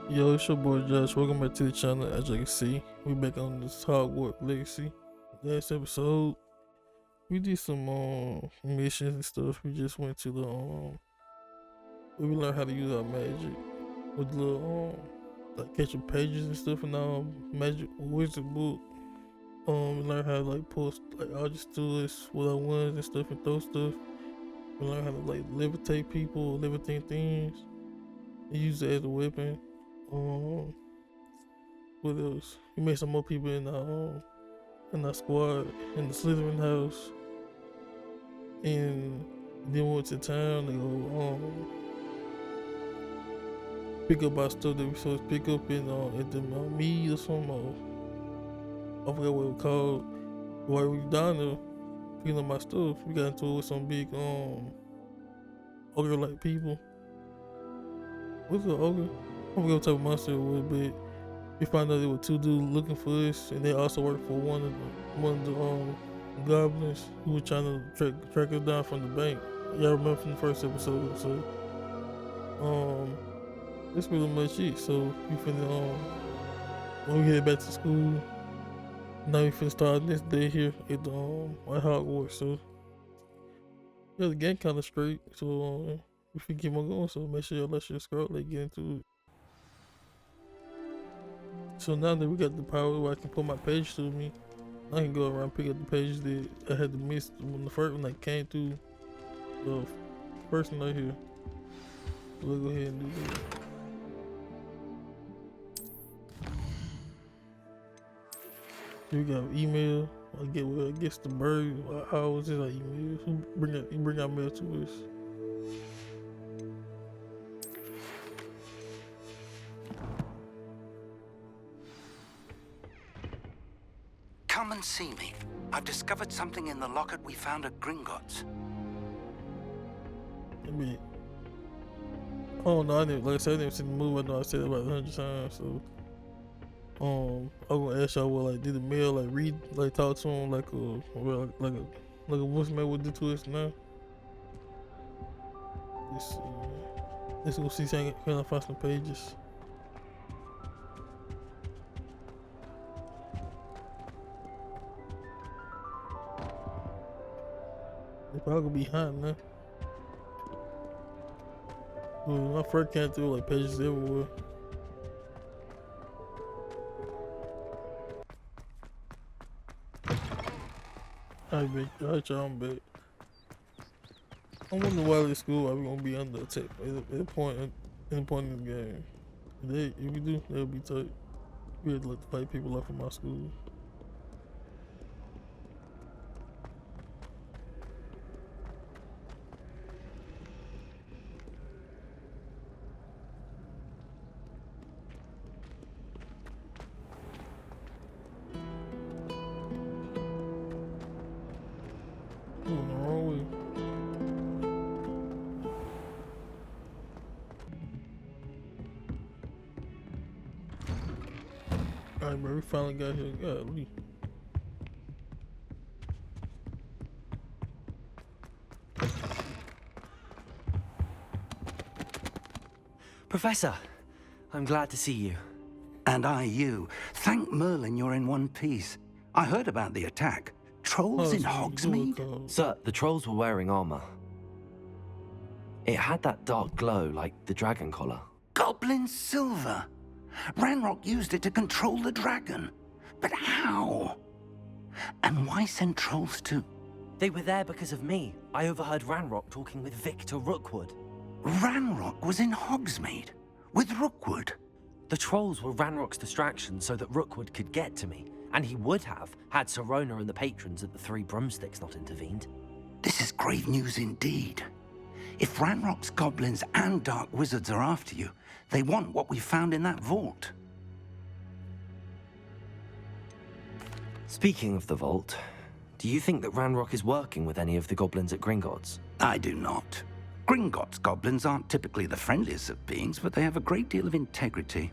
Yo, it's your boy Josh. Welcome back to the channel. As you can see, we back on this Hogwarts Legacy. Last episode, we did some missions and stuff. We just went to the we learned how to use our magic with the like catching pages and stuff in our magic wizard book. We learned how to like post like objects to us with our wands and stuff and throw stuff. We learned how to like levitate people, levitate things, and use it as a weapon. What else? We made some more people in our squad in the Slytherin house, and then we went to town to go pick up our stuff that we supposed to pick up in at the mead or something. I forgot what it was called. While we down there picking up my stuff, we got into it with some big ogre like people. What's an ogre? I forgot what type of monster it was, but we found out there were two dudes looking for us, and they also worked for one of the goblins who were trying to track us down from the bank. Y'all remember from the first episode? So that's pretty much it. So we finna when we head back to school, now we finna start this day here at the at Hogwarts. So yeah, the game kinda straight. So we finna keep on going. So make sure y'all let your scroll. Let's get into it. So now that we got the power where I can put my page through me, I can go around and pick up the pages that I had to miss when the first one like came through the person right here. So we'll go ahead and do that. Here we got email. I guess the bird. How was it like email? Who bring out mail to us? Come and see me. I've discovered something in the locket we found at Gringotts. I mean, oh no, like I said, I didn't see the movie. I know I said it about 100 times. So, I'm gonna ask y'all what like did the mail like read like talk to him like a voicemail would do to us now. Let's see. Let's go see. Can I find some pages? They probably gonna be behind now. When I first came through, like pages everywhere. Alright, y'all, I'm back. I wonder why this school are we gonna be under attack at a point in the game. If we do, they'll be tight. We had to let the fight people up from my school. Going the wrong way. Alright, bro, we finally got here. Golly. Professor, I'm glad to see you. And I you. Thank Merlin you're in one piece. I heard about the attack. Trolls in Hogsmeade? Sir, the trolls were wearing armor. It had that dark glow like the dragon collar. Goblin silver. Ranrock used it to control the dragon. But how? And why send trolls to... They were there because of me. I overheard Ranrock talking with Victor Rookwood. Ranrock was in Hogsmeade? With Rookwood? The trolls were Ranrock's distraction so that Rookwood could get to me. And he would have, had Sirona and the patrons at the Three Broomsticks not intervened. This is grave news indeed. If Ranrock's goblins and dark wizards are after you, they want what we found in that vault. Speaking of the vault, do you think that Ranrock is working with any of the goblins at Gringotts? I do not. Gringotts goblins aren't typically the friendliest of beings, but they have a great deal of integrity.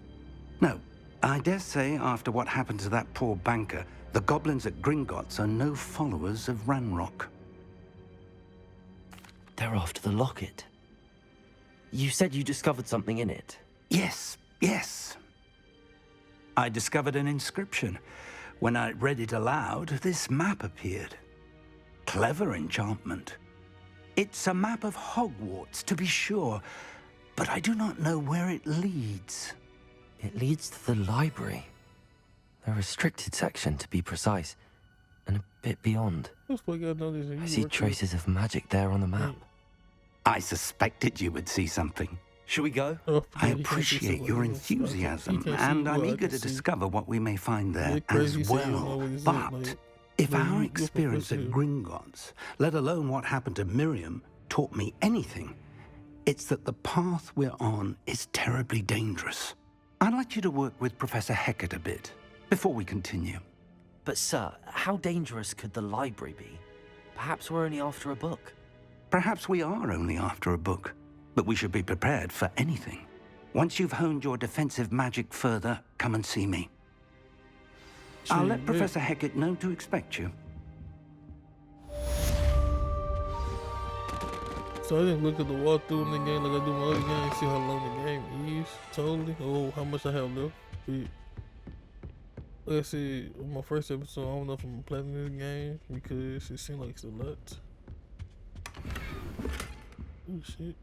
No, I dare say after what happened to that poor banker, the goblins at Gringotts are no followers of Ranrock. They're after the locket. You said you discovered something in it. Yes, Yes. I discovered an inscription. When I read it aloud, this map appeared. Clever enchantment. It's a map of Hogwarts, to be sure, but I do not know where it leads. It leads to the library. The restricted section, to be precise, and a bit beyond. I see traces of magic there on the map. I suspected you would see something. Shall we go? I appreciate your enthusiasm, and I'm eager to discover what we may find there as well. But if our experience at Gringotts, let alone what happened to Miriam, taught me anything, it's that the path we're on is terribly dangerous. I'd like you to work with Professor Hecat a bit before we continue. But sir, how dangerous could the library be? Perhaps we're only after a book. Perhaps we are only after a book, but we should be prepared for anything. Once you've honed your defensive magic further, come and see me. I'll let Professor Hecat know to expect you. So I didn't look at the walkthrough in the game like I do my other game, see how long the game is totally, or how much I have left. Like I said, on my first episode, I don't know if I'm playing this game because it seems like it's a lot. Oh shit.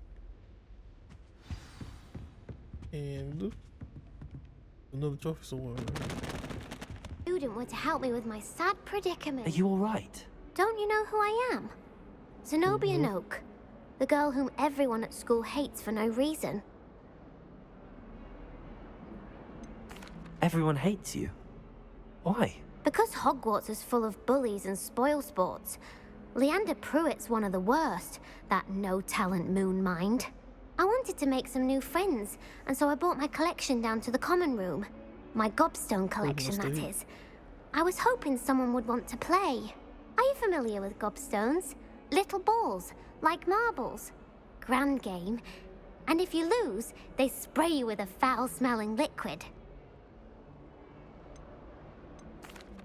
And another trophy somewhere. Student were to help me with my sad predicament. Are you alright? Don't you know who I am? Zenobia Noak, the girl whom everyone at school hates for no reason. Everyone hates you? Why? Because Hogwarts is full of bullies and spoilsports. Leander Pruitt's one of the worst, that no-talent moon mind. I wanted to make some new friends, and so I brought my collection down to the common room. My gobstone collection, that is. I was hoping someone would want to play. Are you familiar with gobstones? Little balls, like marbles. Grand game. And if you lose, they spray you with a foul-smelling liquid.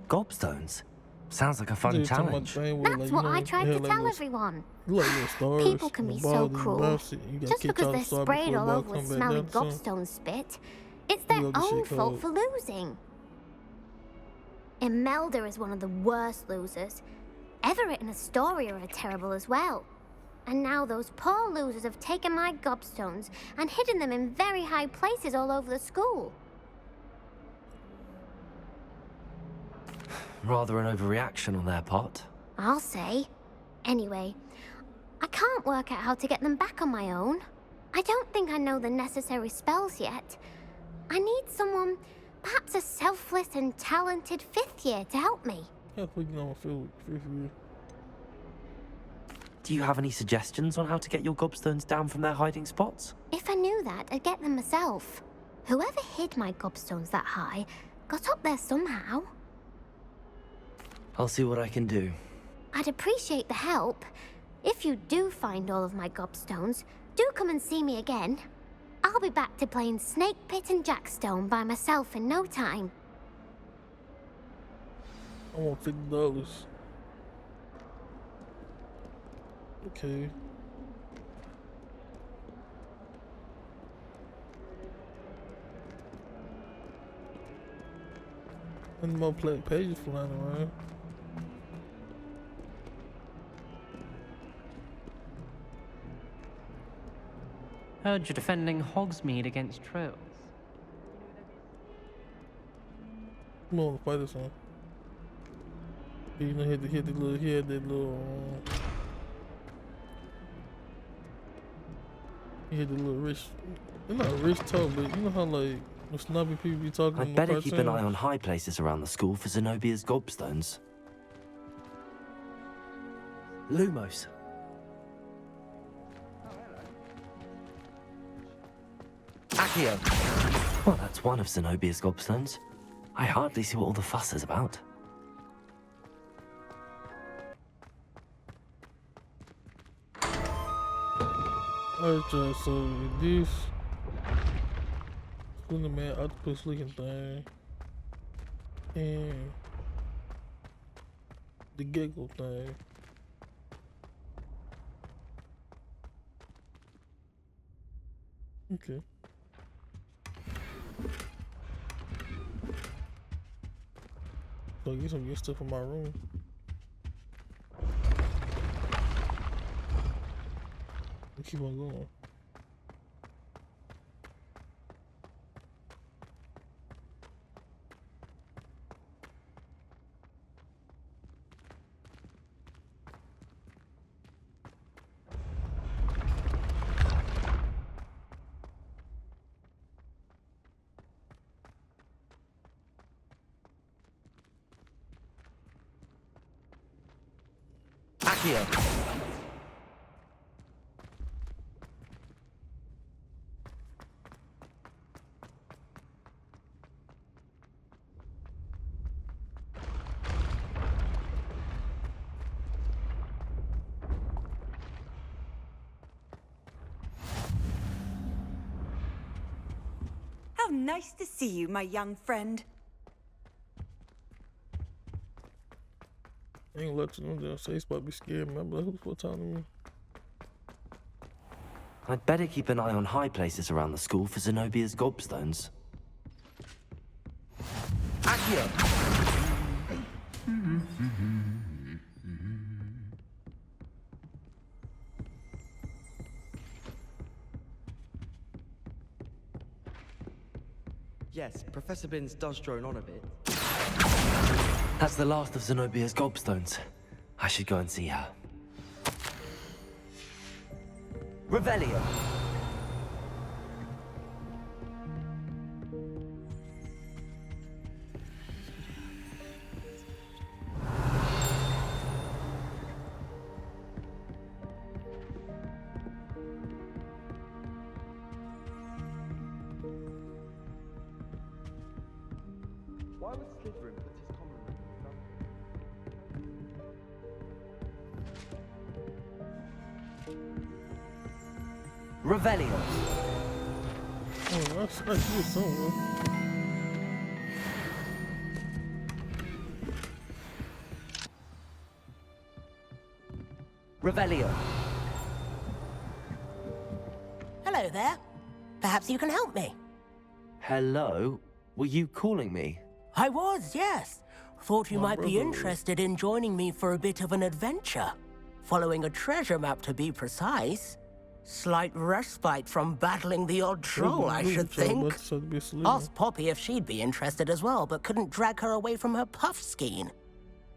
Gobstones? Sounds like a fun challenge. That's what I tried to tell everyone. People can be so cruel. Just because they're sprayed all over with smelly gobstone spit, it's their own fault for losing. Imelda is one of the worst losers. Everett and Astoria are terrible as well. And now those poor losers have taken my gobstones and hidden them in very high places all over the school. Rather an overreaction on their part. I'll say. Anyway, I can't work out how to get them back on my own. I don't think I know the necessary spells yet. I need someone, perhaps a selfless and talented 5th year to help me. Do you have any suggestions on how to get your gobstones down from their hiding spots? If I knew that, I'd get them myself. Whoever hid my gobstones that high got up there somehow. I'll see what I can do. I'd appreciate the help. If you do find all of my gobstones, do come and see me again. I'll be back to playing Snake Pit and Jackstone by myself in no time. I want $50. Okay. And more pages flying around. Heard you're defending Hogsmeade against trolls. Come on, fight this one. You know, he had that little rich, they're not rich talk, but you know how like when snobby people be talking. I'd better keep an eye on high places around the school for Zenobia's gobstones. Lumos. Accio. Well, that's one of Zenobia's gobstones. I hardly see what all the fuss is about. Alright, so this Slender Man octopus looking thing and the gecko thing. Okay. Gotta get some good stuff in my room. We keep on going. Accio. How nice to see you, my young friend. I ain't let you know that say about be scared, man. But who's what time to me? I'd better keep an eye on high places around the school for Zenobia's gobstones. Accio! Yes, Professor Binns does drone on a bit. That's the last of Zenobia's gobstones. I should go and see her. Revelio! Why would Slytherin put his common room in the Revelio! Oh, that's good somewhere. Revelio! Hello there. Perhaps you can help me. Hello? Were you calling me? I was, yes. Thought you My might be brother. interested in joining me for a bit of an adventure. Following a treasure map, to be precise. Slight respite from battling the odd troll, I should think. Asked Poppy if she'd be interested as well, but couldn't drag her away from her puff skein.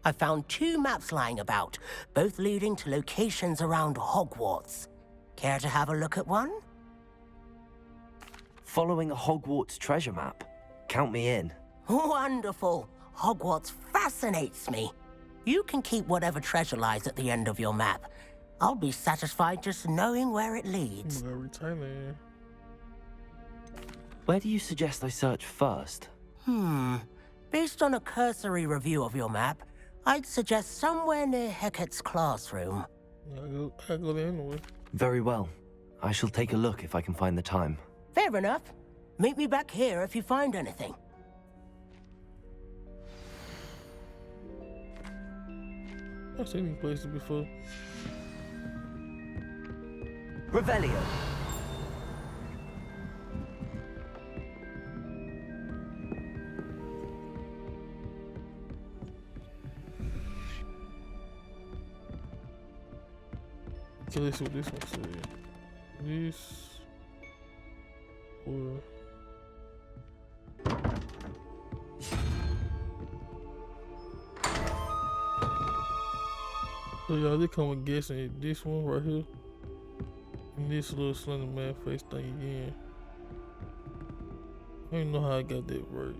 I found 2 maps lying about, both leading to locations around Hogwarts. Care to have a look at one? Following a Hogwarts treasure map. Count me in. Wonderful. Hogwarts fascinates me. You can keep whatever treasure lies at the end of your map. I'll be satisfied just knowing where it leads. Where do you suggest I search first? Based on a cursory review of your map, I'd suggest somewhere near Hecat's classroom. I go there anyway. Very well. I shall take a look if I can find the time. Fair enough. Meet me back here if you find anything. I've seen these places before. Revelio! Okay, let's see what this one says. This or so y'all, they come with guessing this one right here and this little slender man face thing again. I don't even know how I got that right.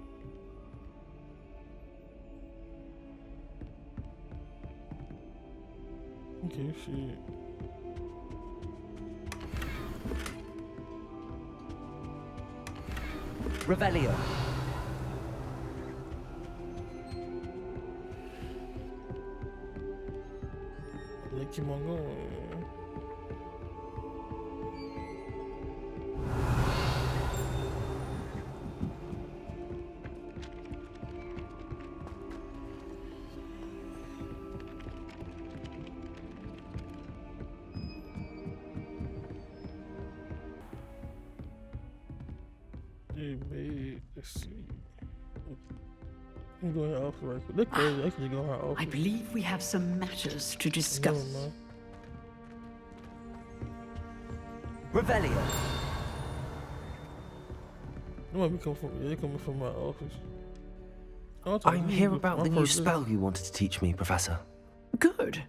Okay, shit. Revelio! Let's keep on going. They made, let's see. I'm going off right quick. They're crazy. I can go off. I believe we have some matters to discuss. Revelio. They might be coming from my office. I'm here about the new spell you wanted to teach me, Professor. Good.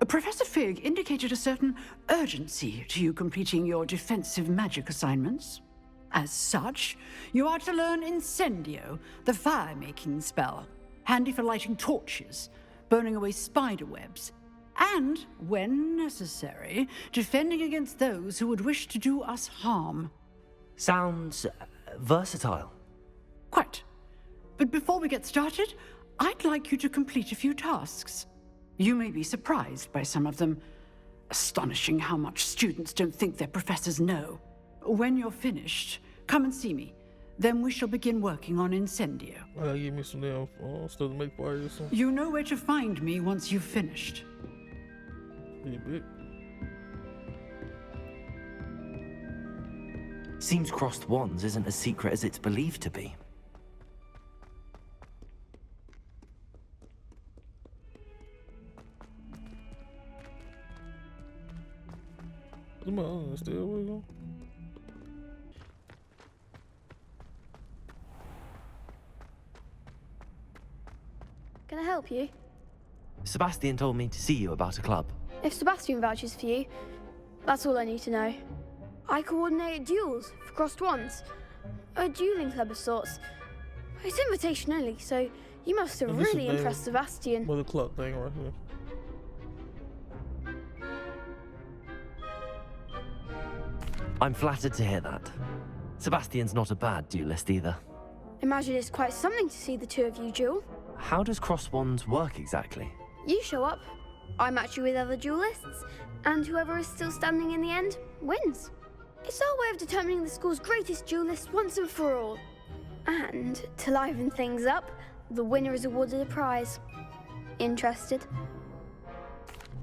Professor Fig indicated a certain urgency to you completing your defensive magic assignments. As such, you are to learn Incendio, the fire-making spell, handy for lighting torches, burning away spider webs, and, when necessary, defending against those who would wish to do us harm. Sounds versatile. Quite. But before we get started, I'd like you to complete a few tasks. You may be surprised by some of them. Astonishing how much students don't think their professors know. When you're finished, come and see me. Then we shall begin working on Incendio. Give me some damn stuff to make fire or something. You know where to find me once you've finished. Seems crossed wands isn't as secret as it's believed to be. Can I help you? Sebastian told me to see you about a club. If Sebastian vouches for you, that's all I need to know. I coordinate duels for crossed wands. A dueling club of sorts. It's invitation only, so you must have really impressed Sebastian. With a clock thing right here. I'm flattered to hear that. Sebastian's not a bad duelist either. Imagine it's quite something to see the two of you duel. How does cross wands work exactly? You show up, I match you with other duelists, and whoever is still standing in the end wins. It's our way of determining the school's greatest duelist once and for all. And to liven things up, the winner is awarded a prize. Interested?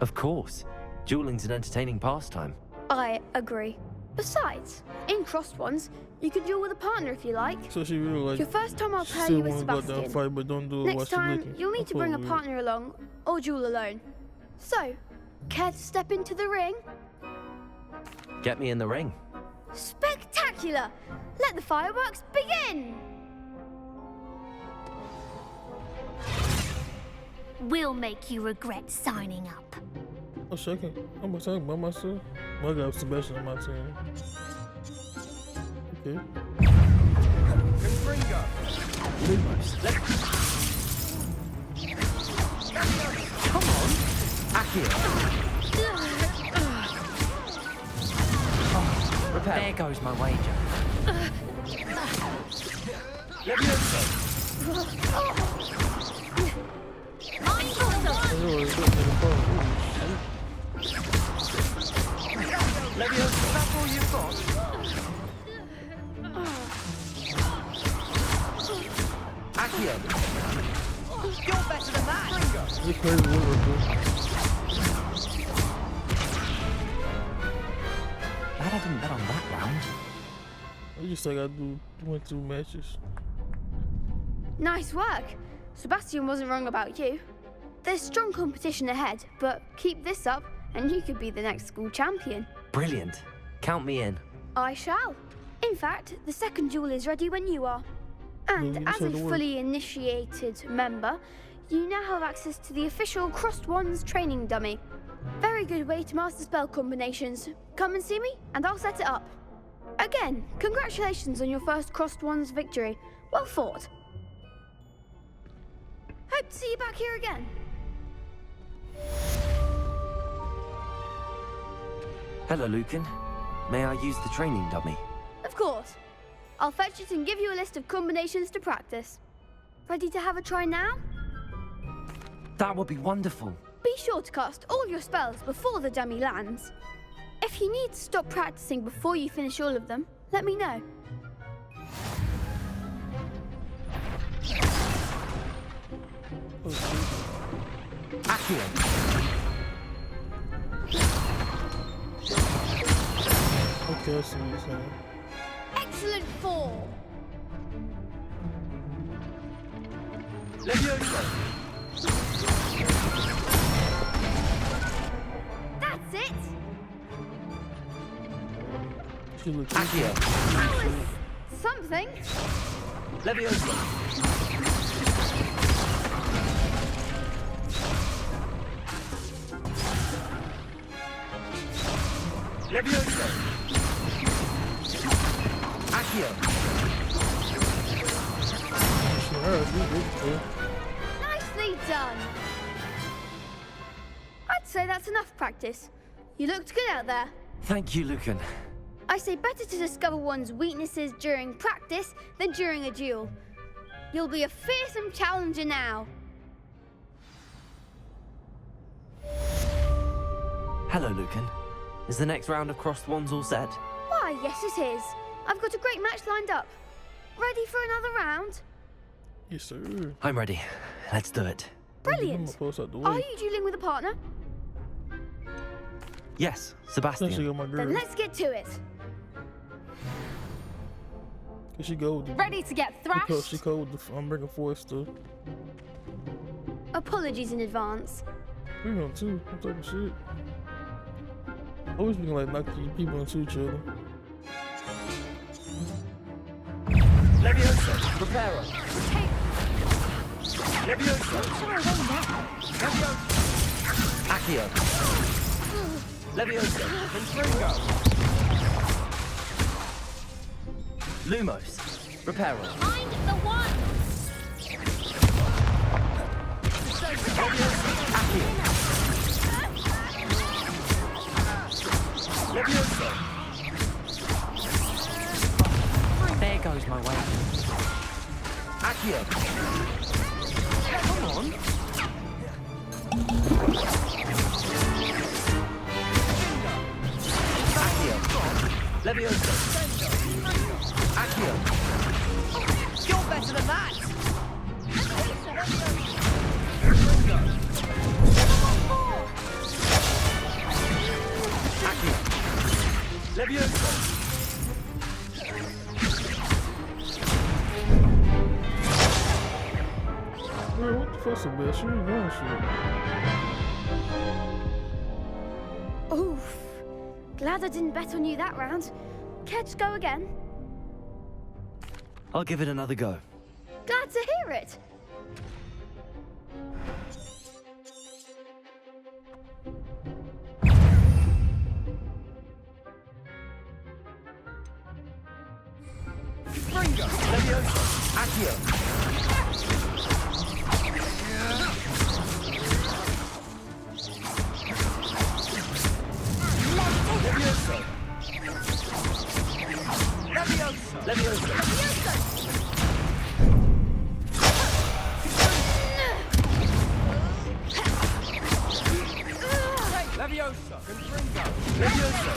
Of course. Dueling's an entertaining pastime. I agree. Besides, in crossed ones, you can duel with a partner if you like. So she really like. Your first time I'll pair you with Sebastian. Fight, but don't do Next time, you'll need to bring a partner along, or duel alone. So, care to step into the ring? Get me in the ring. Spectacular! Let the fireworks begin! We'll make you regret signing up. Oh, second. I'm gonna talk by myself. I got Sebastian on my team. Okay. Come on, Akio. There goes my wager. Leviosa, that's all you've got? Akio. You're better than that. Glad I didn't bet on that round. I just like I went through matches. Nice work. Sebastian wasn't wrong about you. There's strong competition ahead, but keep this up and you could be the next school champion. Brilliant. Count me in. I shall. In fact, the second duel is ready when you are. And as a fully initiated member, you now have access to the official Crossed Wands training dummy. Very good way to master spell combinations. Come and see me, and I'll set it up. Again, congratulations on your first Crossed Wands victory. Well fought. Hope to see you back here again. Hello, Lucan. May I use the training dummy? Of course. I'll fetch it and give you a list of combinations to practice. Ready to have a try now? That would be wonderful. Be sure to cast all your spells before the dummy lands. If you need to stop practicing before you finish all of them, let me know. Akio. Okay, I see what you're saying. Excellent fall. That's it! She looks That was something. Nicely done. I'd say that's enough practice. You looked good out there. Thank you, Lucan. I say better to discover one's weaknesses during practice than during a duel. You'll be a fearsome challenger now. Hello, Lucan. Is the next round of crossed wands all set? Why, yes it is. I've got a great match lined up. Ready for another round? Yes, sir. I'm ready. Let's do it. Brilliant. Are you dueling with a partner? Yes, Sebastian. Then let's get to it. Can she go with the, Ready to get thrashed? Because she go with the bringing forth stuff. Apologies in advance. Bring on too. I'm talking shit. Always being like knocking people into each other. Leviosa, preparo. Leviosa. Leviosa. Accio. Leviosa. Confringo. Lumos. Reparo. Find the one! Accio. Leviosa. There goes my way. Accio. Come on. Accio. Leviosa. Accio. You're better than that! Accio. Leviosa. Bro, what the fuck's the best? She ain't doing shit. Oof. Glad I didn't bet on you that round. Care to go again? I'll give it another go. Glad to hear it. Fringo. Leviosa. Accio. Leviosa. Leviosa. Leviosa. Leviosa. Confringo. Leviosa.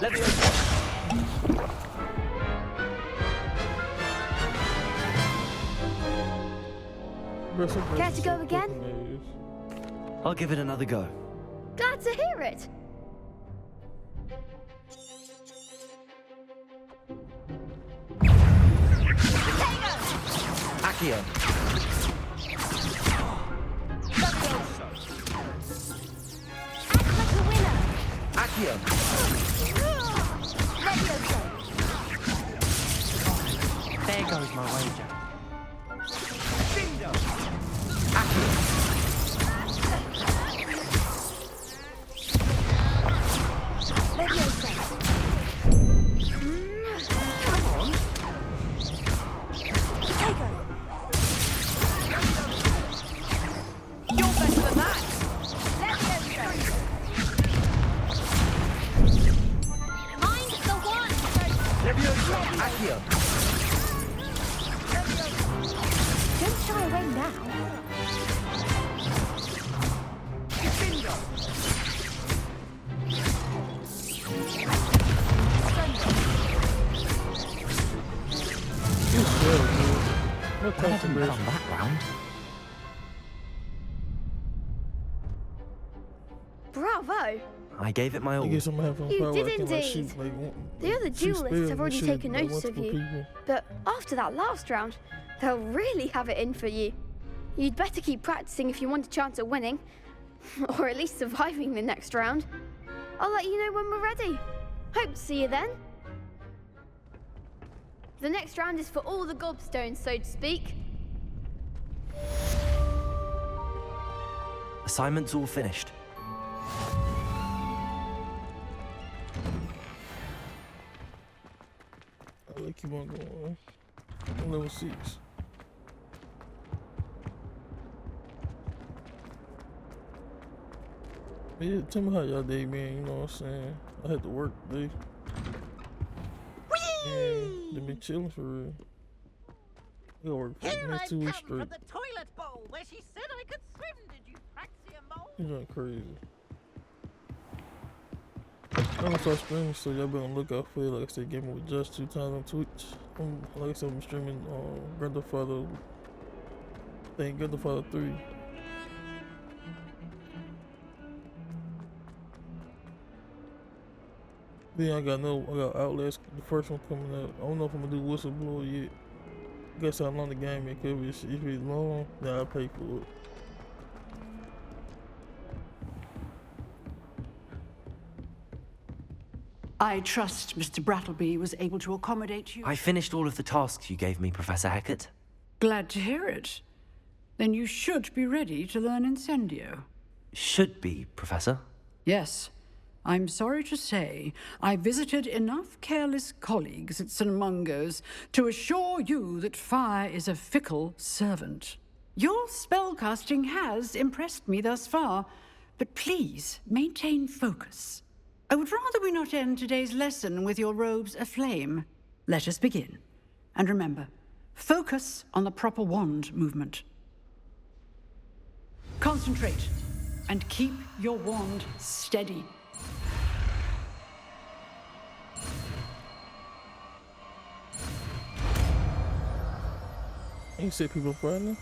Leviosa. Care to go again? I'll give it another go. Glad to hear it. Accio. Act like a winner. Accio. There goes my wager. You're better than that! Find the one! Leviosa. Accio. Don't shy away now. Bingo. No I didn't bet confirmation. on that round. Bravo. I gave it my all. I guess I'm having You power. did I can, like, indeed. shoot, like, The other shoot duelists spells have and already shit, taken like, notice of multiple you. people. But after that last round, they'll really have it in for you. You'd better keep practicing if you want a chance at winning. Or at least surviving the next round. I'll let you know when we're ready. Hope to see you then. The next round is for all the gobstones, so to speak. Assignment's all finished. I'll let keep on going. I'm level 6. But yeah, tell me how y'all day been, you know what I'm saying? I had to work today. Yeah, they been chilling for real. I gotta work for the next 2 weeks straight. The toilet bowl where she said I could swim. Did you practice your mole? You're going crazy. I'm gonna start streaming, so y'all be on the lookout for it. Like I said, gaming with Just 2 times on Twitch. Like I said, I'm streaming Grand Theft Auto. I think Grand Theft Auto 3. Then I got Outlast, the first one coming out. I don't know if I'm gonna do Whistleblower yet. Guess how long the game is. If it's long, then I'll pay for it. I trust Mr. Brattleby was able to accommodate you. I finished all of the tasks you gave me, Professor Hecat. Glad to hear it. Then you should be ready to learn Incendio. Should be, Professor. Yes. I'm sorry to say, I visited enough careless colleagues at St. Mungo's to assure you that fire is a fickle servant. Your spellcasting has impressed me thus far, but please maintain focus. I would rather we not end today's lesson with your robes aflame. Let us begin. And remember, focus on the proper wand movement. Concentrate, and keep your wand steady. You say people fighting?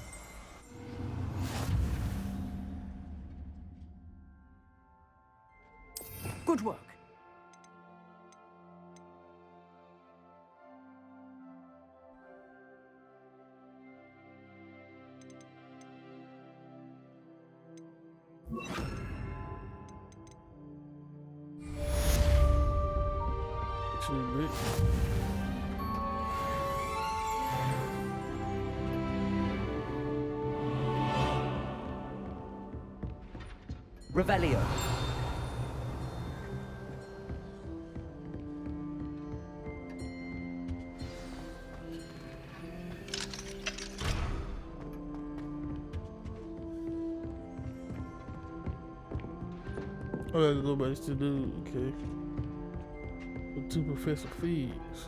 Good work. Revelio. I gotta go back to do, okay. With 2 Professor Figs.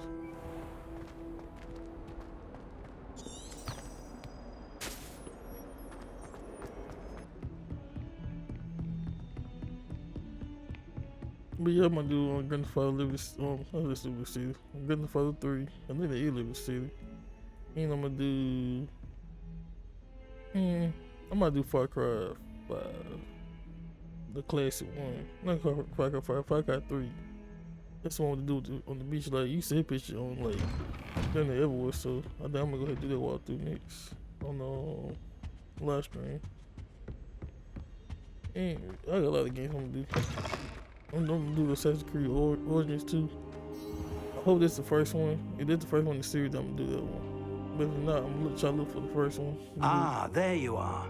But yeah, I'm gonna do Grand Theft Auto Liberty City. Grand Theft Auto 3. I think they is Liberty City. And I'm gonna do. I'm gonna do Far Cry 5. The classic one. Not Far Cry 5, Far Cry 3. That's what I want to do on the beach. Like, you see a picture on, like, than they ever was. So I think I'm gonna go ahead and do that walkthrough next on the live stream. And I got a lot of games I'm gonna do. I'm gonna do the Assassin's Creed Origins too. I hope that's the first one. If that's the first one in the series, I'm gonna do that one. But if not, I'm gonna try to look for the first one. Ah, there you are.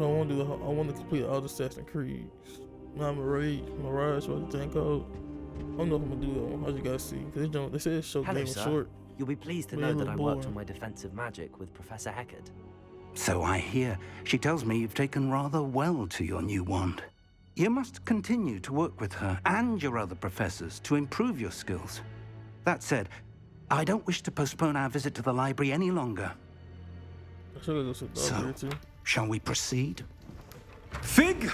I want to complete all the Assassin's Creeds. Now I'm a Mirage, what the thing called. I don't know if I'm gonna do that one. I just gotta see. Cause they said it's short. Hello, game sir. short. You'll be pleased to But know it that look I boring. worked on my defensive magic with Professor Hecat. So I hear. She tells me you've taken rather well to your new wand. You must continue to work with her and your other professors to improve your skills. That said, I don't wish to postpone our visit to the library any longer. So, shall we proceed? Fig,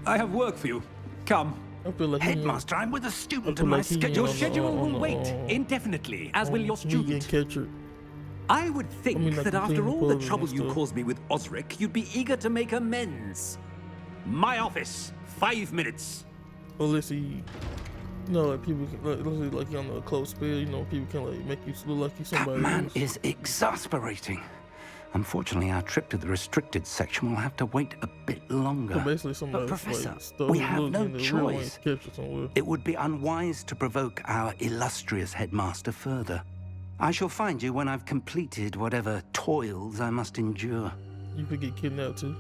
I have work for you. Come. I feel like Headmaster, I'm with a student and my Your schedule will wait indefinitely, as will your student. I would think that after all the trouble you caused me with Osric, you'd be eager to make amends. My office, 5 minutes. Unless he, like people can, like on a close spell, people can like make you look like you somebody That man else. is exasperating. Unfortunately, our trip to the restricted section will have to wait a bit longer. So basically somebody But Professor, like, we have no choice. It would be unwise to provoke our illustrious headmaster further. I shall find you when I've completed whatever toils I must endure. You could get kidnapped too.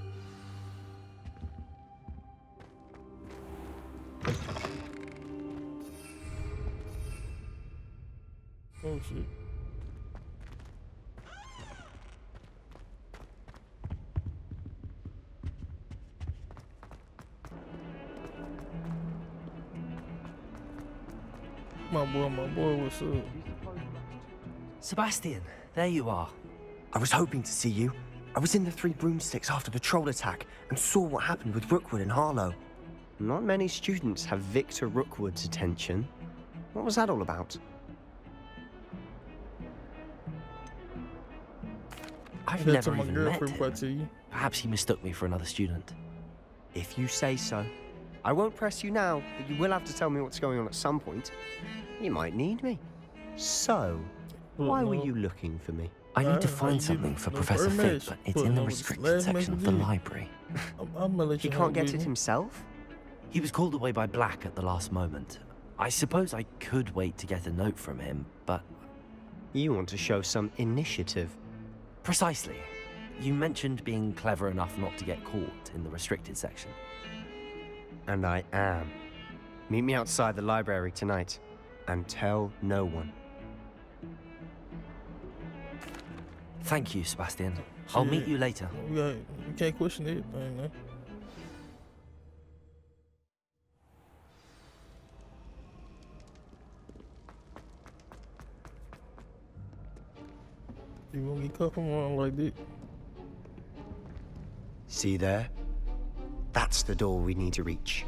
Oh shit. My boy, what's up? Sebastian, there you are. I was hoping to see you. I was in the Three Broomsticks after the troll attack and saw what happened with Rookwood and Harlow. Not many students have Victor Rookwood's attention. What was that all about? I've never even met him. Perhaps he mistook me for another student. If you say so. I won't press you now, but you will have to tell me what's going on at some point. You might need me. So, why were you looking for me? I need to find something for Professor Fig, but it's in the restricted section of the library. He can't get it himself? He was called away by Black at the last moment. I suppose I could wait to get a note from him, but... You want to show some initiative. Precisely. You mentioned being clever enough not to get caught in the restricted section. And I am. Meet me outside the library tonight, and tell no one. Thank you, Sebastian. I'll meet you later. You can't question it. I know. You won't get caught from around like that. See there? That's the door we need to reach.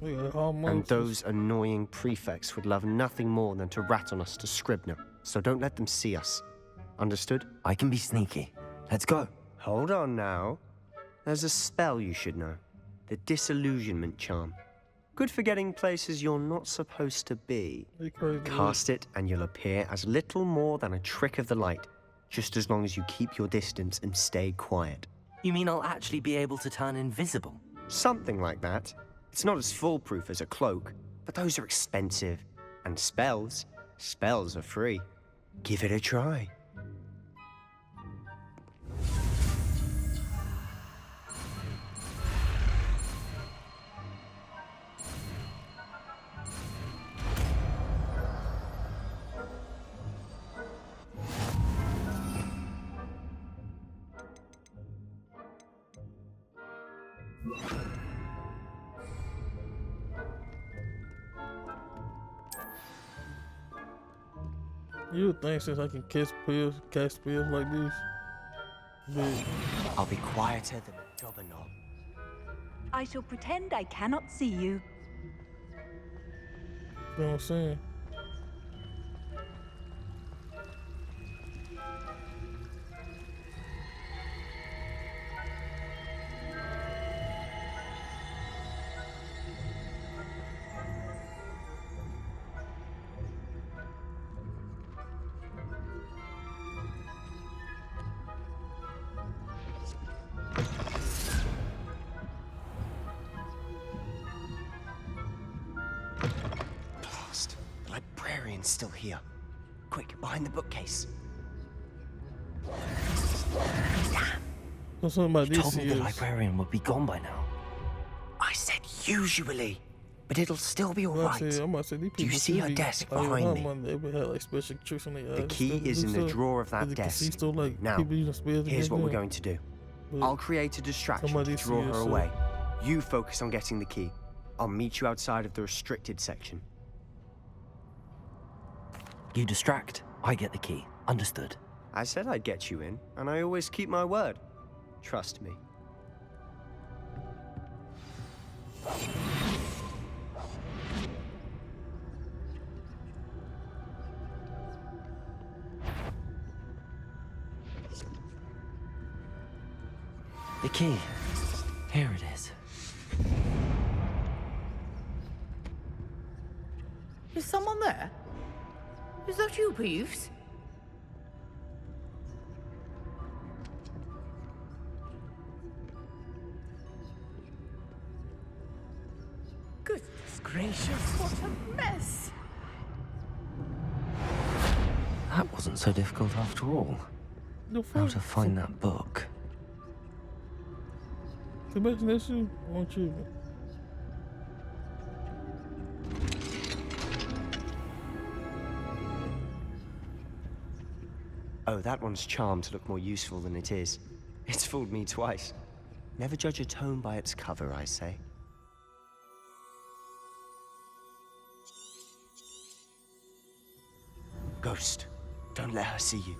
And those annoying prefects would love nothing more than to rat on us to Scribner, so don't let them see us. Understood? I can be sneaky. Let's go. Hold on now. There's a spell you should know. The Disillusionment Charm. Good for getting places you're not supposed to be. Cast it and you'll appear as little more than a trick of the light, just as long as you keep your distance and stay quiet. You mean I'll actually be able to turn invisible? Something like that. It's not as foolproof as a cloak, but those are expensive. And spells are free. Give it a try. You would think since I can cast spells like this. But I'll be quieter than a doorknob. I shall pretend I cannot see you. you know what I'm saying? Still here. Quick, behind the bookcase. So something you told me the librarian would be gone by now. I said usually, but it'll still be alright. Do you see her desk behind me? The key is in the drawer of that desk. Now, here's what we're going to do. I'll create a distraction to draw her away. You focus on getting the key. I'll meet you outside of the restricted section. You distract, I get the key. Understood. I said I'd get you in, and I always keep my word. Trust me. The key. Here it is. someone there? Is that you, Peeves? Goodness gracious, what a mess! That wasn't so difficult after all. How to find that book. Imagination on achievement. Oh, that one's charmed to look more useful than it is. It's fooled me twice. Never judge a tome by its cover, I say. Ghost, don't let her see you.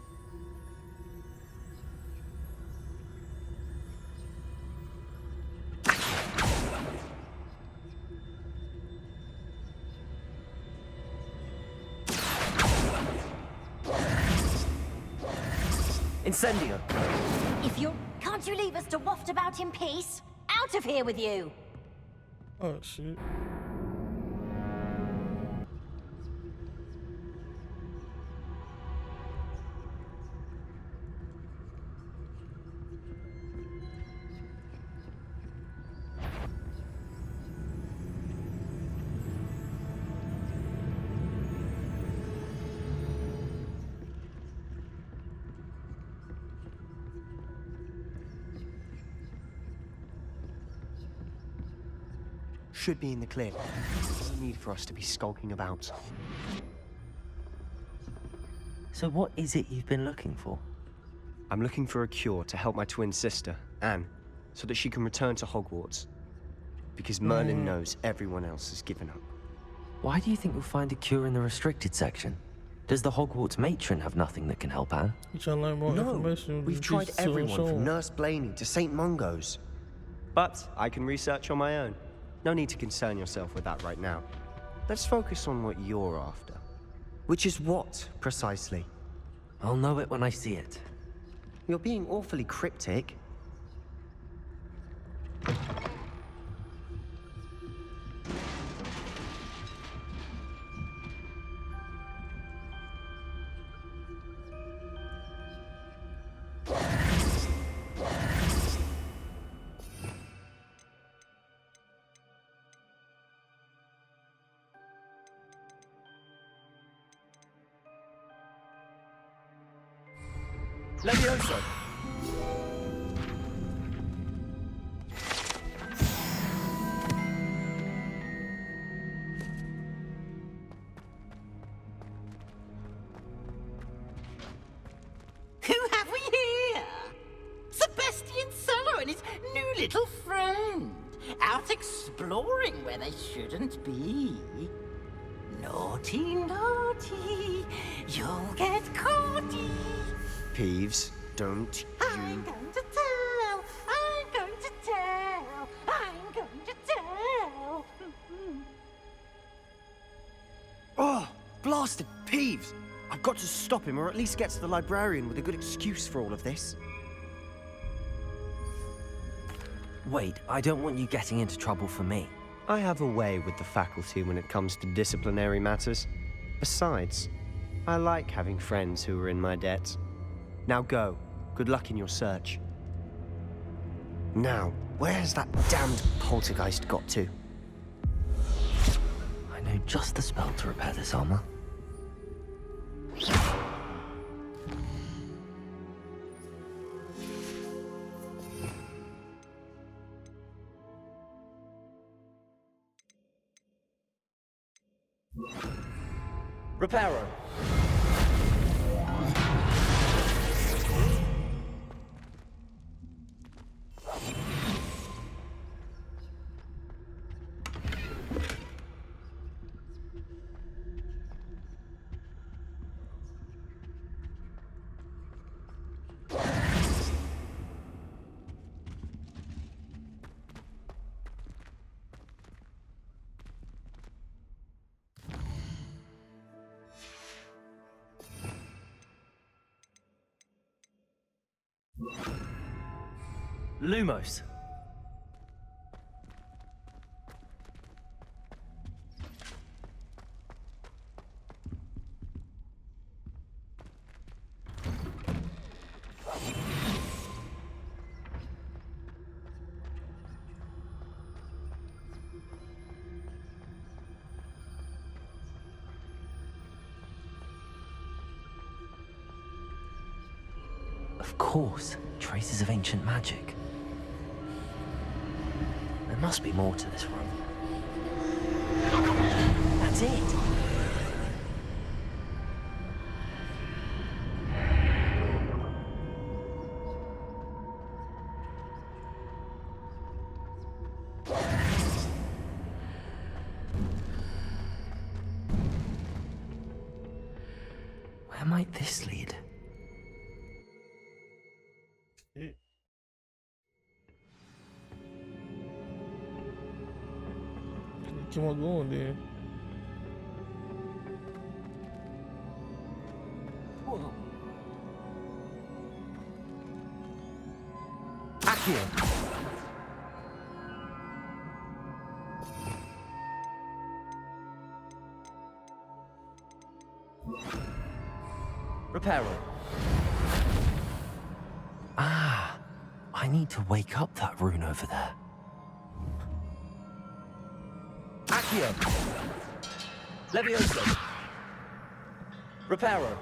Incendio! Can't you leave us to waft about in peace? Out of here with you! Oh, shit. Should be in the clear. No need for us to be skulking about. So what is it you've been looking for? I'm looking for a cure to help my twin sister, Anne, so that she can return to Hogwarts. Because Merlin knows everyone else has given up. Why do you think you'll find a cure in the restricted section? Does the Hogwarts matron have nothing that can help Anne? You trying to learn more information? We've tried everyone from Nurse Blaney to St. Mungo's. But I can research on my own. No need to concern yourself with that right now. Let's focus on what you're after. Which is what, precisely? I'll know it when I see it. You're being awfully cryptic. Levioso! Who have we here? Sebastian Solo and his new little friend. Out exploring where they shouldn't be. Naughty, naughty, you'll get caughty. Peeves, don't you... I'm going to tell, I'm going to tell, I'm going to tell. Oh, blasted Peeves! I've got to stop him, or at least get to the librarian with a good excuse for all of this. Wait, I don't want you getting into trouble for me. I have a way with the faculty when it comes to disciplinary matters. Besides, I like having friends who are in my debt. Now go. Good luck in your search. Now, where's that damned poltergeist got to? I know just the spell to repair this armor. Reparo. Lumos. Of course, traces of ancient magic. There must be more to this room. That's it! Where might this lead? Keep on going there. Whoa. Accio. Reparo. Ah, I need to wake up that rune over there. Accio. Levioso. Reparo.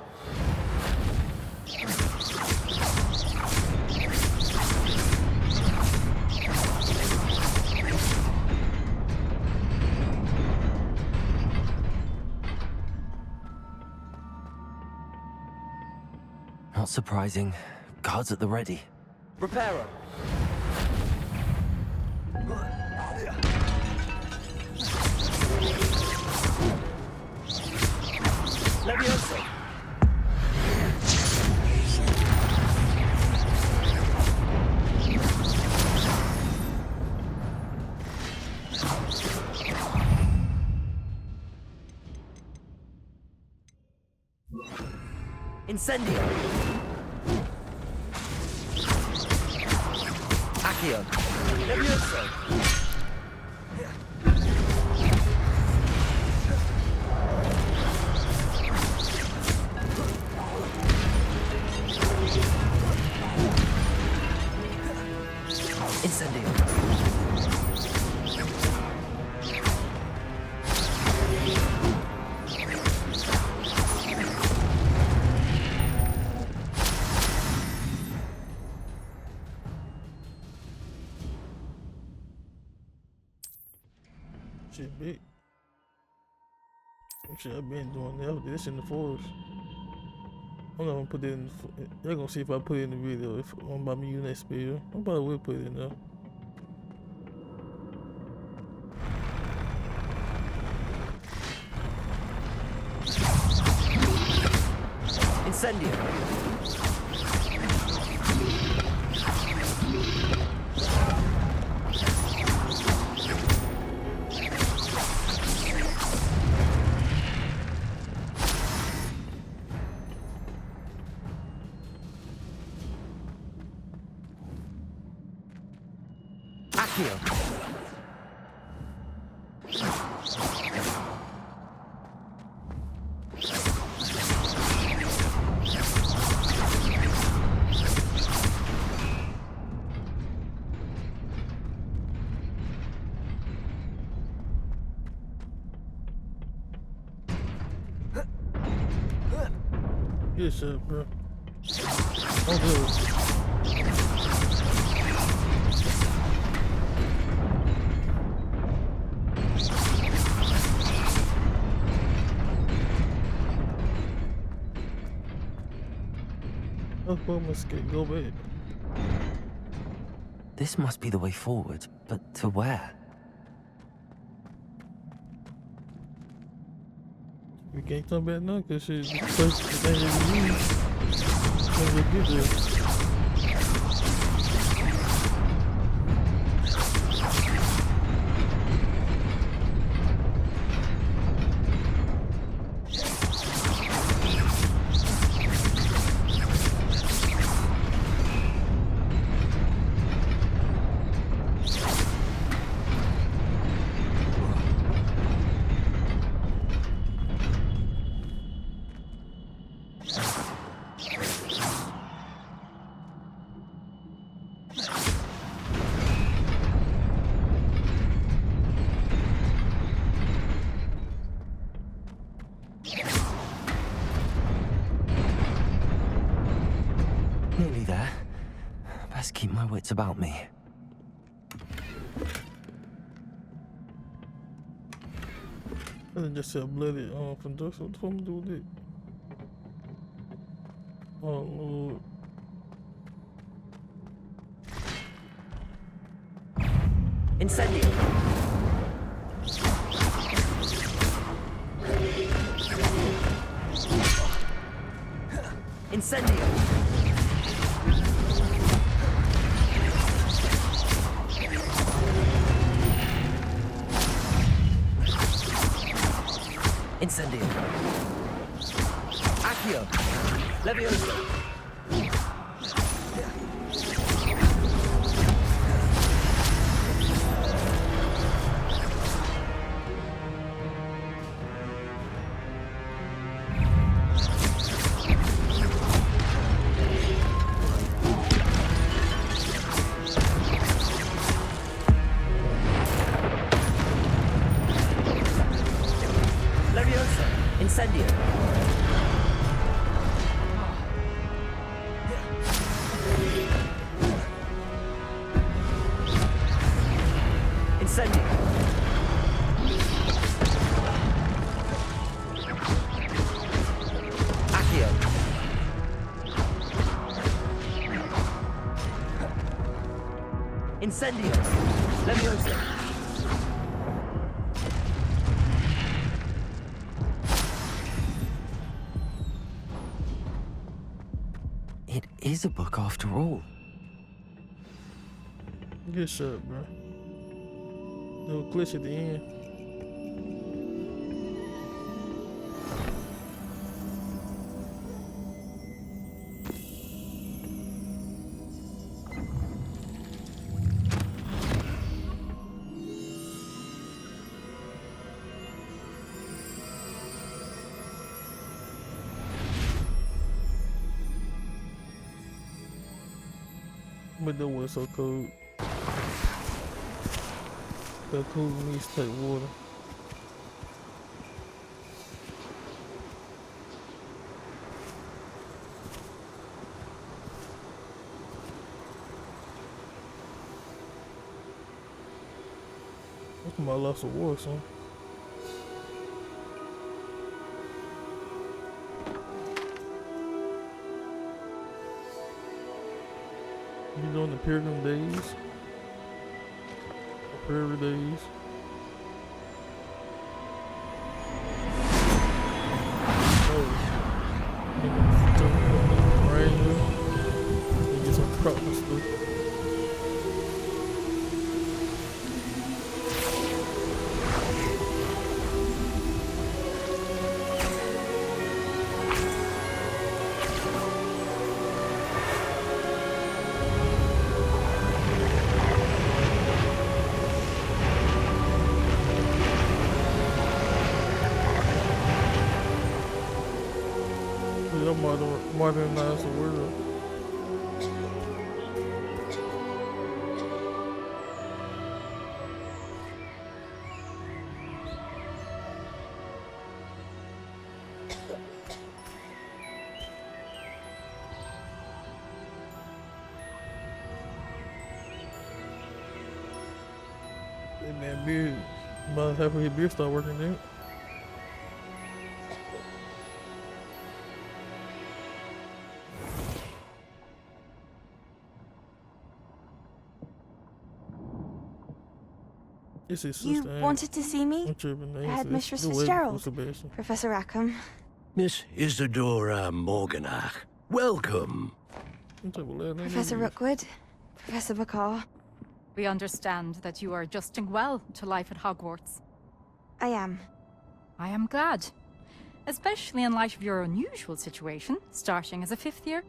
Not surprising. Guards at the ready. Reparo. Levioso. Incendio. Accio. Levioso. Incendio. Shit big. Shit, I've been doing that. I did this in the forest. I'm not gonna put it in. Y'all gonna see if I put it in the video. If on by me next video, I probably will put it in there. Incendio. Accio. Good shit, bro. Oh, good. Go back. This must be the way forward, but to where? We can't come back now because she's the first thing that we need. When we get there. keep my wits about me. I just said bloody from Dust. What the fuck am I do with it? Oh Lord. Incendio. Incendio. Incendio. Accio. Levioso. Incendio. Incendio. Accio. Incendio. Levioso. It is a book after all. Good shot, bro. Little glitch at the end. But that was so cold. So cool when you take water. Look at my loss of war, son. You doing the Pilgrim Days? Or Prairie Days? Oh. Ranger. You get some proper stuff. Modernize the world. Hey man, beard. About half of his beard start working then. You wanted to see me? Headmistress Fitzgerald. Professor Rackham. Miss Isadora Morganach. Welcome. Professor Rookwood. Professor Bakar. We understand that you are adjusting well to life at Hogwarts. I am. I am glad. Especially in light of your unusual situation, starting as a 5th year.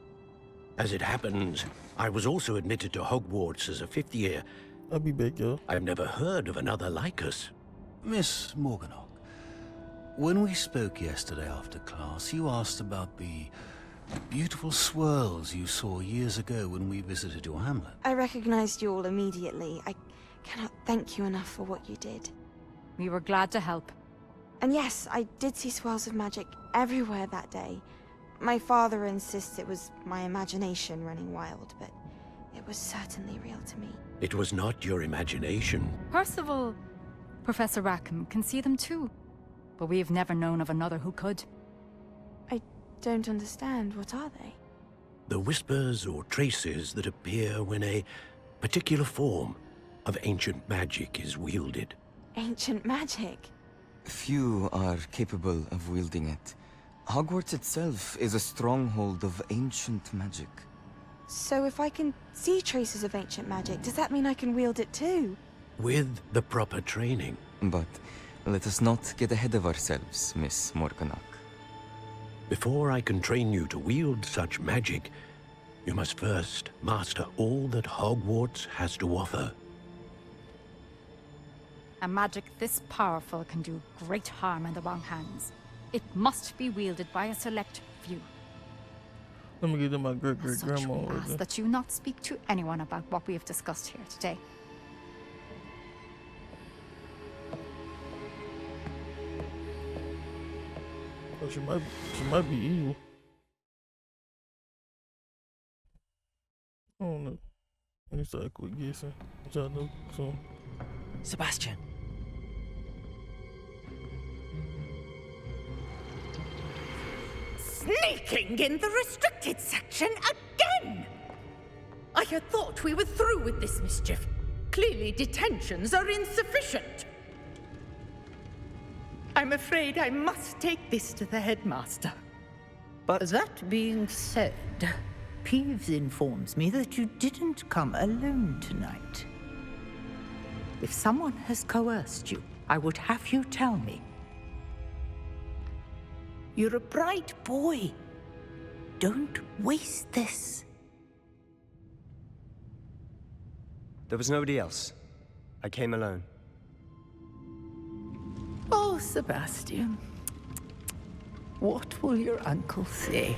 As it happens, I was also admitted to Hogwarts as a 5th year. I'll be back, girl. I've never heard of another like us. Miss Morganach, when we spoke yesterday after class, you asked about the beautiful swirls you saw years ago when we visited your hamlet. I recognized you all immediately. I cannot thank you enough for what you did. We were glad to help. And yes, I did see swirls of magic everywhere that day. My father insists it was my imagination running wild, but It was certainly real to me. It was not your imagination. Percival, Professor Rackham can see them too. But we've never known of another who could. I don't understand. What are they? The whispers or traces that appear when a particular form of ancient magic is wielded. Ancient magic? Few are capable of wielding it. Hogwarts itself is a stronghold of ancient magic. So if I can see traces of ancient magic, does that mean I can wield it too? With the proper training. But let us not get ahead of ourselves, Miss Morganach. Before I can train you to wield such magic, you must first master all that Hogwarts has to offer. A magic this powerful can do great harm in the wrong hands. It must be wielded by a select few. Let me get to my great-great-grandma. Such we ask that you not speak to anyone about what we have discussed here today. Oh, she might be evil. I don't know. Let me start quick guessing. Y'all know, so. Sebastian. Sneaking in the restricted section again! I had thought we were through with this mischief. Clearly detentions are insufficient. I'm afraid I must take this to the headmaster. But that being said, Peeves informs me that you didn't come alone tonight. If someone has coerced you, I would have you tell me. You're a bright boy. Don't waste this. There was nobody else. I came alone. Oh, Sebastian. What will your uncle say?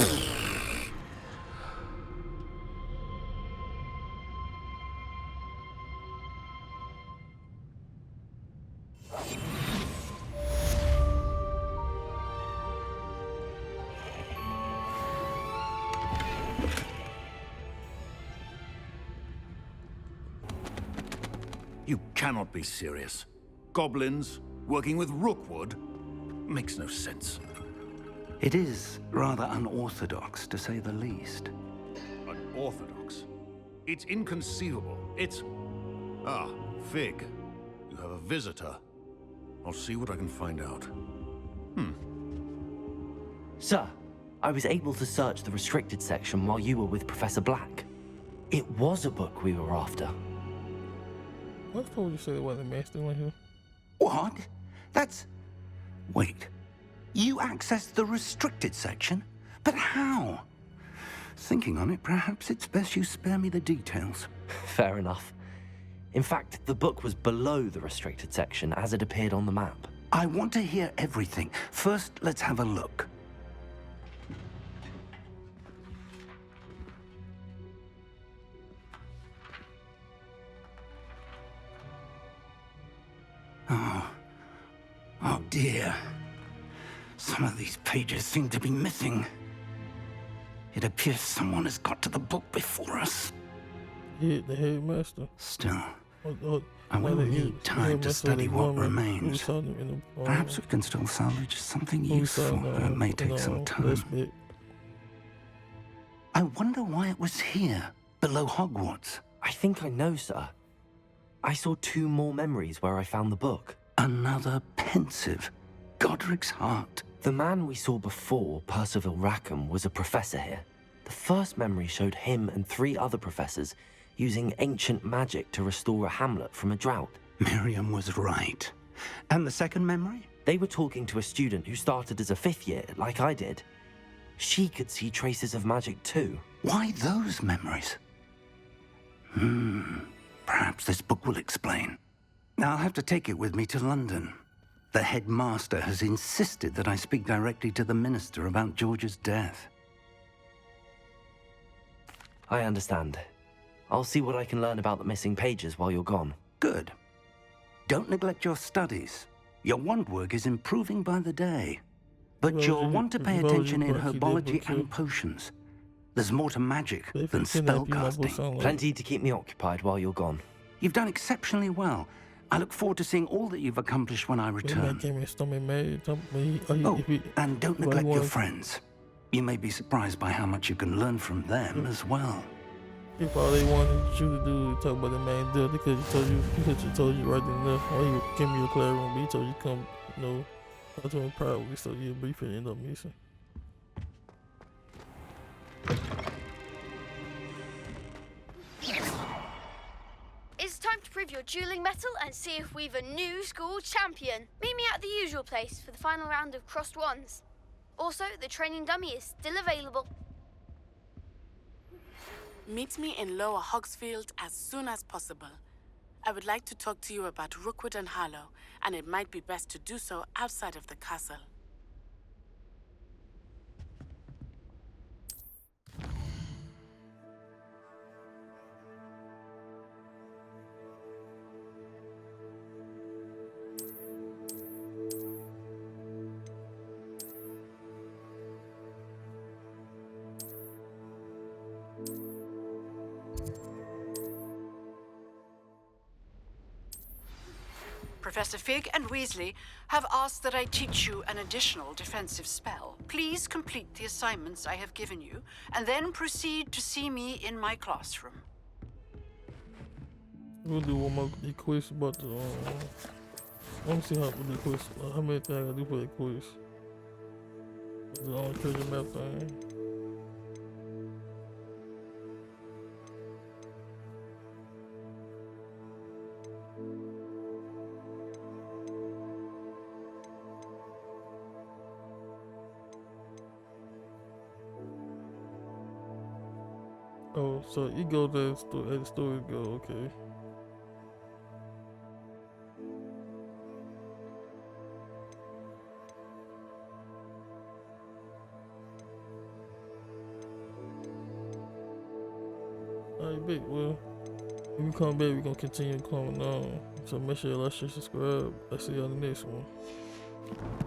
You cannot be serious. Goblins working with Rookwood makes no sense. It is rather unorthodox, to say the least. Unorthodox? It's inconceivable. It's... Ah, Fig. You have a visitor. I'll see what I can find out. Sir, I was able to search the restricted section while you were with Professor Black. It was a book we were after. What told you say there wasn't a master in here? What? That's... Wait. You accessed the restricted section? But how? Thinking on it, perhaps it's best you spare me the details. Fair enough. In fact, the book was below the restricted section as it appeared on the map. I want to hear everything. First, let's have a look. Oh dear. Some of these pages seem to be missing. It appears someone has got to the book before us. Yeah, the headmaster. Still, I will need time to study what remains. Perhaps we can still salvage something useful. It may take some time. I wonder why it was here, below Hogwarts. I think I know, sir. I saw 2 more memories where I found the book. Another pensive. Godric's heart. The man we saw before, Percival Rackham, was a professor here. The first memory showed him and 3 other professors using ancient magic to restore a hamlet from a drought. Miriam was right. And the second memory? They were talking to a student who started as a 5th year, like I did. She could see traces of magic too. Why those memories? Perhaps this book will explain. I'll have to take it with me to London. The headmaster has insisted that I speak directly to the minister about George's death. I understand. I'll see what I can learn about the missing pages while you're gone. Good. Don't neglect your studies. Your wand work is improving by the day. But you'll want to pay attention in herbology and potions. There's more to magic than spellcasting. Plenty to keep me occupied while you're gone. You've done exceptionally well. I look forward to seeing all that you've accomplished when I return. And don't neglect your friends. You may be surprised by how much you can learn from them as well. If all they wanted you to do is talk about the main deal, they could have told you right then and there. Why he gave me a classroom, but he told you to come, I told him probably, so you'll be finna end up missing. It's time to prove your dueling mettle and see if we've a new school champion. Meet me at the usual place for the final round of crossed wands. Also, the training dummy is still available. Meet me in Lower Hogsfield as soon as possible. I would like to talk to you about Rookwood and Harlow, and it might be best to do so outside of the castle. Professor Fig and Weasley have asked that I teach you an additional defensive spell. Please complete the assignments I have given you, and then proceed to see me in my classroom. We'll do one more quiz about the, I want to see how many things I gotta do for the quiz. The treasure map thing. Oh, so you go there as the story go, okay. Alright, big, well, when we come back, we're gonna continue coming on. So make sure you like, share, subscribe. I'll see you on the next one.